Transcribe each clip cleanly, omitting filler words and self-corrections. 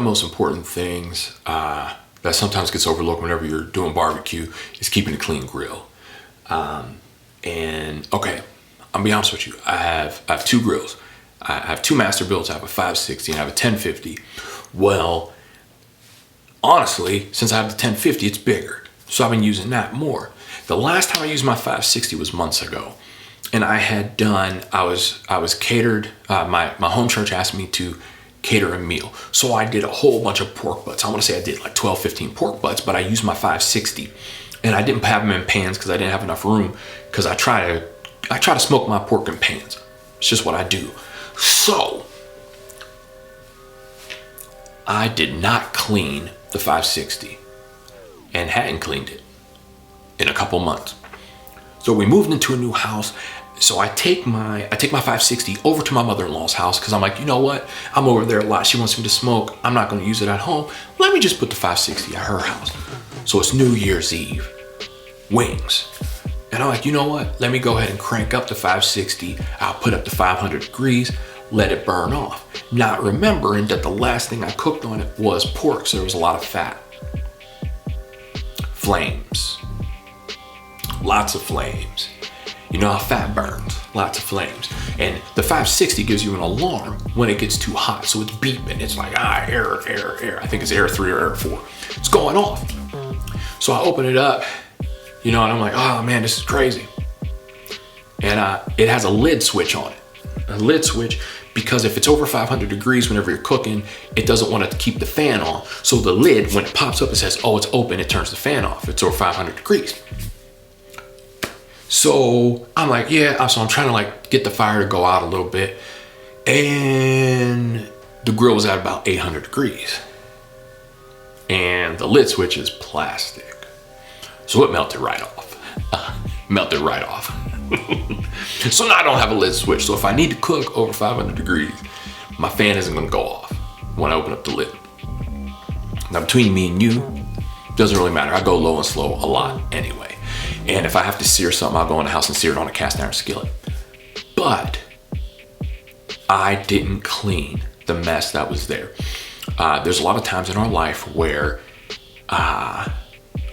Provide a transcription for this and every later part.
the most important things that sometimes gets overlooked whenever you're doing barbecue is keeping a clean grill. And okay, I'll be honest with you. I have two grills. I have two master builds. I have a 560 and I have a 1050. Well, honestly, since I have the 1050, it's bigger. So I've been using that more. The last time I used my 560 was months ago. And I had done, I was catered, my home church asked me to cater a meal. So I did a whole bunch of pork butts. I want to say I did like 12, 15 pork butts, but I used my 560. And I didn't have them in pans because I didn't have enough room, because I try to smoke my pork in pans. It's just what I do. So I did not clean the 560 and hadn't cleaned it in a couple months. So we moved into a new house. So I take my 560 over to my mother-in-law's house because I'm like, you know what? I'm over there a lot. She wants me to smoke. I'm not going to use it at home. Let me just put the 560 at her house. So it's New Year's Eve. Wings. And I'm like, you know what? Let me go ahead and crank up the 560. I'll put up to 500 degrees, let it burn off. Not remembering that the last thing I cooked on it was pork, so there was a lot of fat. Flames. Lots of flames. You know how fat burns, lots of flames. And the 560 gives you an alarm when it gets too hot. So it's beeping. It's like, error. I think it's error 3 or error 4. It's going off. So I open it up, and I'm like, oh man, this is crazy. And it has a lid switch on it. A lid switch, because if it's over 500 degrees whenever you're cooking, it doesn't want to keep the fan on. So the lid, when it pops up, it says, oh, it's open, it turns the fan off. It's over 500 degrees. So I'm like, yeah, so I'm trying to get the fire to go out a little bit. And the grill was at about 800 degrees. And the lid switch is plastic. So it melted right off. So now I don't have a lid switch. So if I need to cook over 500 degrees, my fan isn't gonna go off when I open up the lid. Now between me and you, doesn't really matter. I go low and slow a lot anyway. And if I have to sear something, I'll go in the house and sear it on a cast iron skillet. But I didn't clean the mess that was there. There's a lot of times in our life where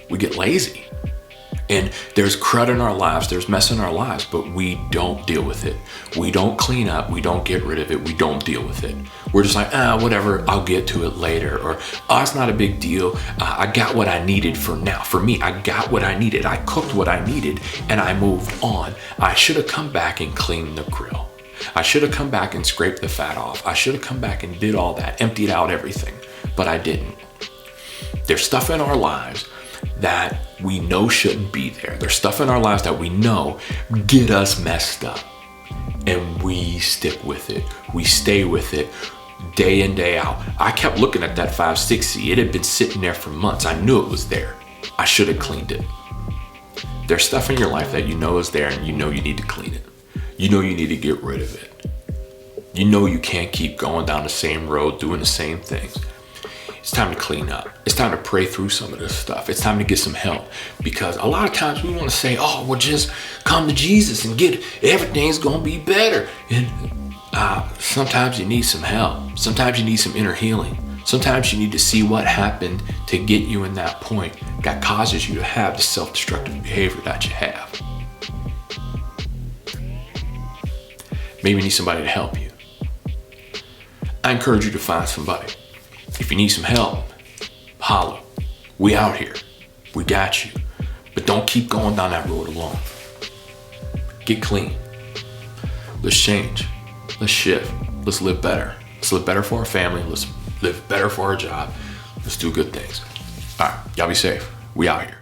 we get lazy. And there's crud in our lives, there's mess in our lives, but we don't deal with it. We don't clean up, we don't get rid of it, we don't deal with it. We're just like, whatever, I'll get to it later. Or, it's not a big deal. I got what I needed for now. For me, I got what I needed. I cooked what I needed and I moved on. I should have come back and cleaned the grill. I should have come back and scraped the fat off. I should have come back and did all that, emptied out everything, but I didn't. There's stuff in our lives that we know shouldn't be there. There's stuff in our lives that we know get us messed up, and we stick with it. We stay with it day in, day out. I kept looking at that 560. It had been sitting there for months. I knew it was there. I should have cleaned it. There's stuff in your life that you know is there and you know you need to clean it. You know you need to get rid of it. You know you can't keep going down the same road doing the same things. It's time to clean up. It's time to pray through some of this stuff. It's time to get some help, because a lot of times we want to say, well, just come to Jesus and get it. Everything's going to be better. And sometimes you need some help. Sometimes you need some inner healing. Sometimes you need to see what happened to get you in that point that causes you to have the self-destructive behavior that you have. Maybe you need somebody to help you. I encourage you to find somebody. If you need some help, holler. We out here. We got you. But don't keep going down that road alone. Get clean. Let's change. Let's shift. Let's live better. Let's live better for our family. Let's live better for our job. Let's do good things. All right. Y'all be safe. We out here.